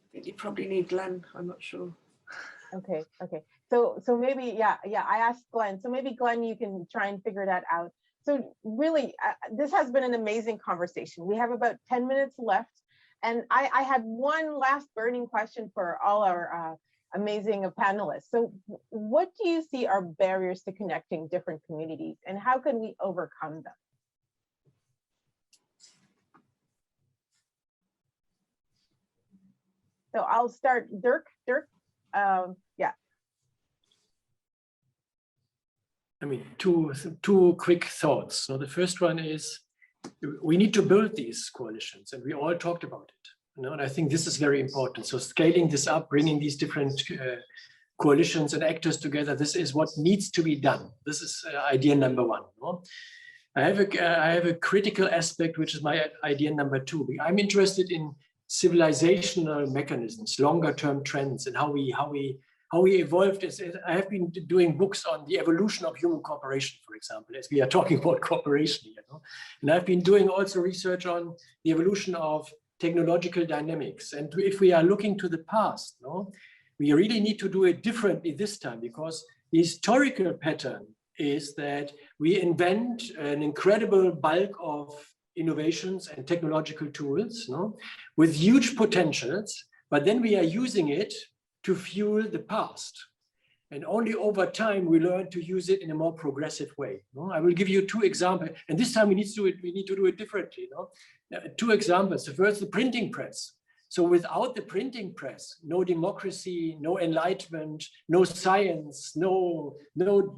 S4: I think you probably need Glenn, I'm not sure.
S1: Okay. So maybe, yeah, I asked Glenn. So maybe Glenn, you can try and figure that out. So really, this has been an amazing conversation. We have about 10 minutes left. And I had one last burning question for all our amazing panelists. So what do you see are barriers to connecting different communities, and how can we overcome them? So I'll start, Dirk, yeah.
S2: I mean, two quick thoughts. So the first one is, we need to build these coalitions, and we all talked about it. You know, and I think this is very important. So scaling this up, bringing these different coalitions and actors together. This is what needs to be done. This is idea number one. No? I have a critical aspect, which is my idea number two. I'm interested in civilizational mechanisms, longer term trends, and how we evolved. I have been doing books on the evolution of human cooperation, for example, as we are talking about cooperation, you know. And I've been doing also research on the evolution of technological dynamics. And if we are looking to the past, no, we really need to do it differently this time, because the historical pattern is that we invent an incredible bulk of innovations and technological tools, no, with huge potentials, but then we are using it to fuel the past. And only over time we learn to use it in a more progressive way. No? I will give you two examples, and this time we need to do it differently. No? Two examples. The first, the printing press. So without the printing press, no democracy, no enlightenment, no science, no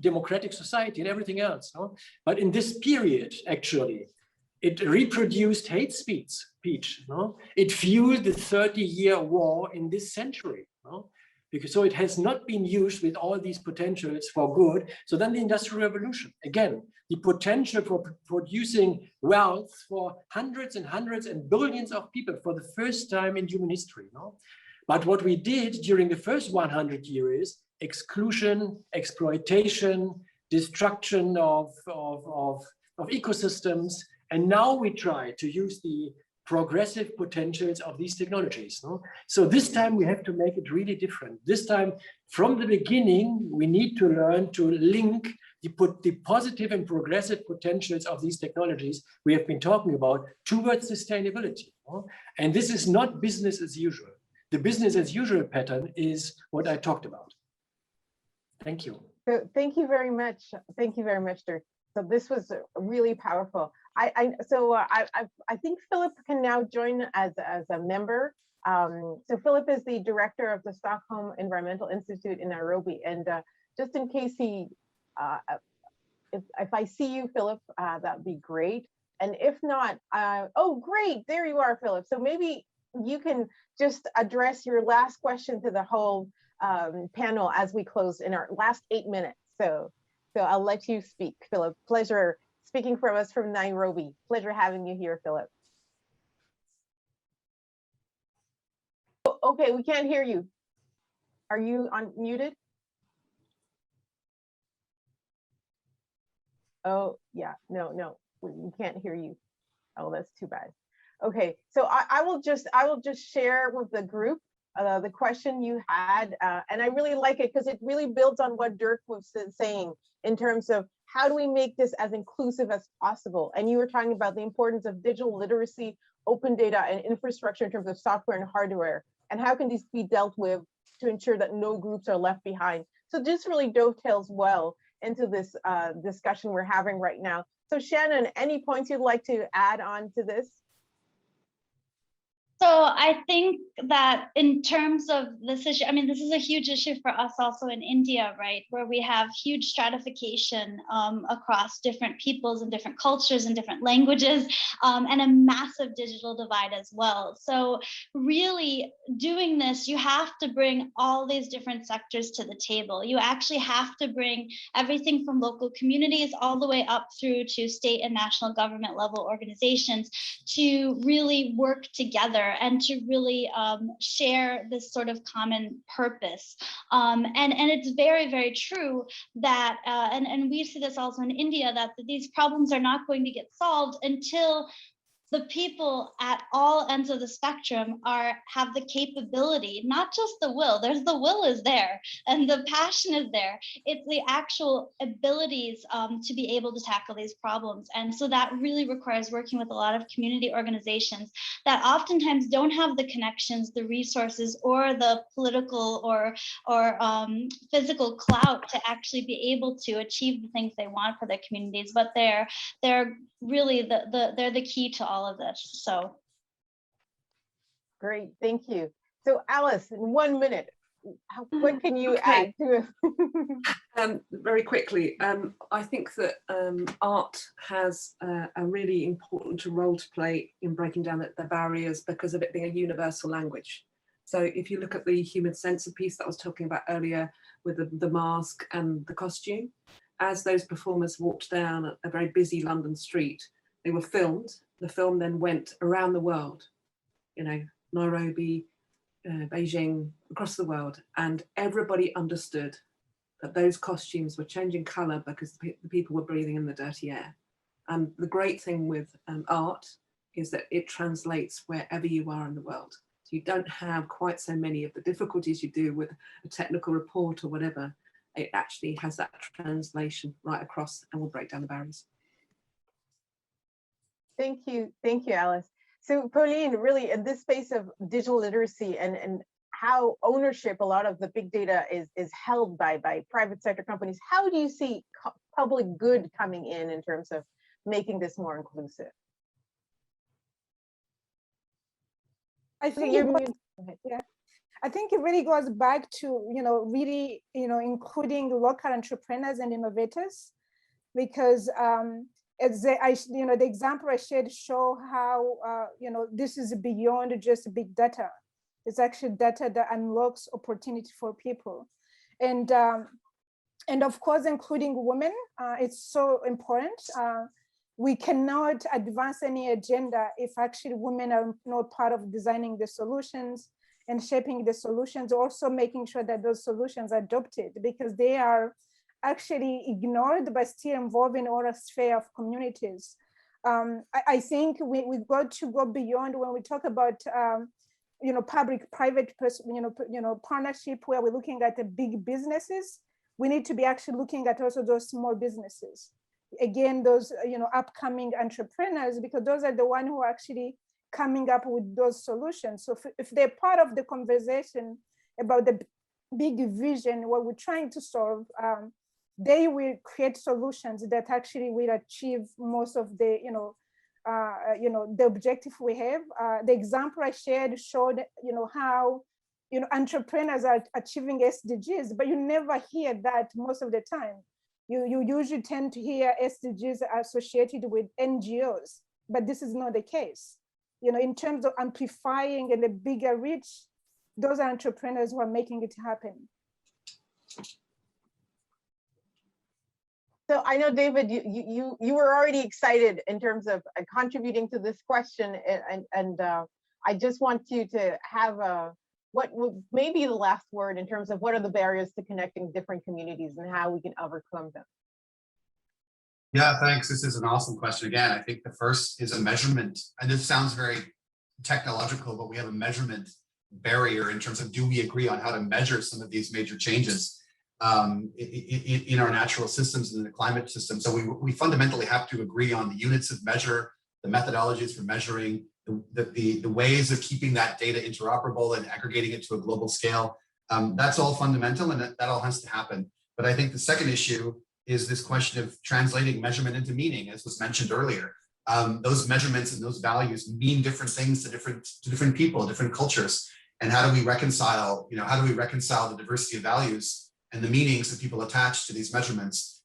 S2: democratic society and everything else. No? But in this period, actually, it reproduced hate speech. No? It fueled the 30-year war in this century. No? Because so it has not been used with all these potentials for good. So then the Industrial Revolution, again, the potential for producing wealth for hundreds and hundreds and billions of people for the first time in human history. No? But what we did during the first 100 years is exclusion, exploitation, destruction of ecosystems. And now we try to use the progressive potentials of these technologies. No? So this time we have to make it really different. This time, from the beginning, we need to learn to link the positive and progressive potentials of these technologies we have been talking about towards sustainability. No? And this is not business as usual. The business as usual pattern is what I talked about. Thank you.
S1: So thank you very much. Thank you very much, Dirk. So this was really powerful. I think Philip can now join as a member. So Philip is the director of the Stockholm Environmental Institute in Nairobi. And just in case if I see you, Philip, that'd be great. And if not, oh, great, there you are, Philip. So maybe you can just address your last question to the whole panel as we close in our last 8 minutes. So I'll let you speak, Philip. Pleasure speaking from us from Nairobi. Pleasure having you here, Philip. Okay, we can't hear you. Are you muted? Oh, yeah, no, we can't hear you. Oh, that's too bad. Okay, so I will just share with the group the question you had, and I really like it because it really builds on what Dirk was saying in terms of how do we make this as inclusive as possible. And you were talking about the importance of digital literacy, open data, and infrastructure in terms of software and hardware, and how can these be dealt with to ensure that no groups are left behind. So this really dovetails well into this discussion we're having right now. So Shannon, any points you'd like to add on to this?
S3: So I think that in terms of this issue, I mean, this is a huge issue for us also in India, right? Where we have huge stratification across different peoples and different cultures and different languages, and a massive digital divide as well. So really doing this, you have to bring all these different sectors to the table. You actually have to bring everything from local communities all the way up through to state and national government level organizations to really work together and to really share this sort of common purpose. And it's very, very true that, and we see this also in India, that these problems are not going to get solved until the people at all ends of the spectrum have the capability, not just the will. The will is there and the passion is there. It's the actual abilities to be able to tackle these problems. And so that really requires working with a lot of community organizations that oftentimes don't have the connections, the resources, or the political or physical clout to actually be able to achieve the things they want for their communities. But they're really they're the key to all of this. So
S1: great, thank you. So Alice, in 1 minute, what can you add to it?
S4: Very quickly, I think that art has a really important role to play in breaking down the barriers because of it being a universal language. So if you look at the human sensor piece that I was talking about earlier with the mask and the costume, as those performers walked down a very busy London street, they were filmed. The film then went around the world, you know, Nairobi, Beijing, across the world, and everybody understood that those costumes were changing color because the people were breathing in the dirty air. And the great thing with art is that it translates wherever you are in the world. So you don't have quite so many of the difficulties you do with a technical report or whatever. It actually has that translation right across and will break down the barriers.
S1: Thank you, Alice. So Pauline, really in this space of digital literacy and how ownership, a lot of the big data is held by private sector companies, how do you see public good coming in terms of making this more inclusive?
S5: I think I think it really goes back to, really, including local entrepreneurs and innovators, because as the example I shared show how, this is beyond just big data. It's actually data that unlocks opportunity for people. And of course, including women, it's so important. We cannot advance any agenda if actually women are not part of designing the solutions and shaping the solutions, also making sure that those solutions are adopted, because they are actually ignored but still involving all a sphere of communities. I think we've got to go beyond when we talk about public-private partnership, where we're looking at the big businesses. We need to be actually looking at also those small businesses. Again, those upcoming entrepreneurs, because those are the ones who are actually coming up with those solutions. So if they're part of the conversation about the big vision, what we're trying to solve, they will create solutions that actually will achieve most of the the objective we have. The example I shared showed how entrepreneurs are achieving SDGs, but you never hear that most of the time. You usually tend to hear SDGs associated with NGOs, but this is not the case. In terms of amplifying and the bigger reach, those are entrepreneurs who are making it happen.
S1: So I know, David, you were already excited in terms of contributing to this question, and I just want you to have what may be the last word in terms of what are the barriers to connecting different communities and how we can overcome them.
S6: Yeah, thanks. This is an awesome question. Again, I think the first is a measurement, and this sounds very technological, but we have a measurement barrier in terms of, do we agree on how to measure some of these major changes in our natural systems and in the climate system. So we fundamentally have to agree on the units of measure, the methodologies for measuring, the ways of keeping that data interoperable and aggregating it to a global scale. That's all fundamental, and that all has to happen. But I think the second issue is this question of translating measurement into meaning, as was mentioned earlier. Those measurements and those values mean different things to different people, different cultures. And how do we reconcile, the diversity of values and the meanings that people attach to these measurements?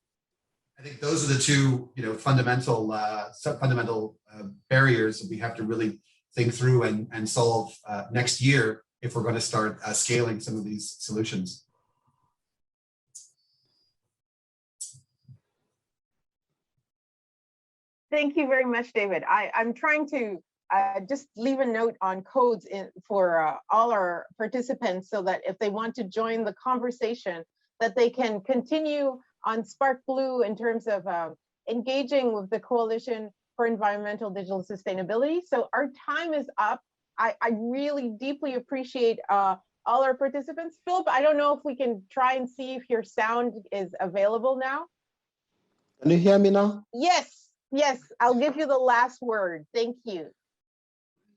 S6: I think those are the two, fundamental barriers that we have to really think through and solve next year if we're going to start scaling some of these solutions.
S1: Thank you very much, David. I'm trying to just leave a note on codes for all our participants, so that if they want to join the conversation, that they can continue on Spark Blue in terms of engaging with the Coalition for Environmental Digital Sustainability. So our time is up. I really deeply appreciate all our participants. Philip, I don't know if we can try and see if your sound is available now.
S7: Can you hear me now?
S1: Yes, I'll give you the last word. Thank you.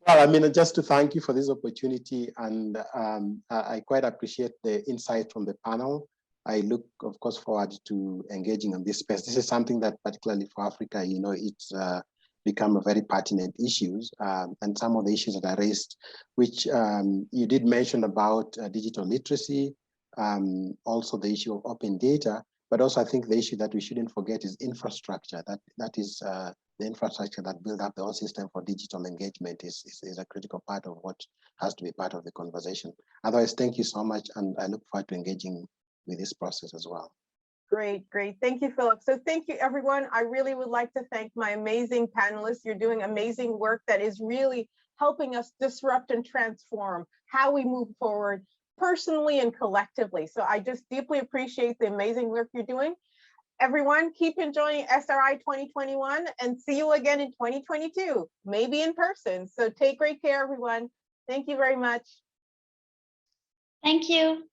S7: Well, just to thank you for this opportunity, and I quite appreciate the insight from the panel. I look, of course, forward to engaging on this space. This is something that, particularly for Africa, it's become a very pertinent issues, and some of the issues that are raised, which you did mention about digital literacy, also the issue of open data. But also I think the issue that we shouldn't forget is infrastructure. That is the infrastructure that build up the whole system for digital engagement is a critical part of what has to be part of the conversation. Otherwise, thank you so much. And I look forward to engaging with this process as well.
S1: Great, great. Thank you, Philip. So thank you, everyone. I really would like to thank my amazing panelists. You're doing amazing work that is really helping us disrupt and transform how we move forward personally and collectively. So I just deeply appreciate the amazing work you're doing. Everyone, keep enjoying SRI 2021 and see you again in 2022, maybe in person. So take great care, everyone. Thank you very much.
S3: Thank you.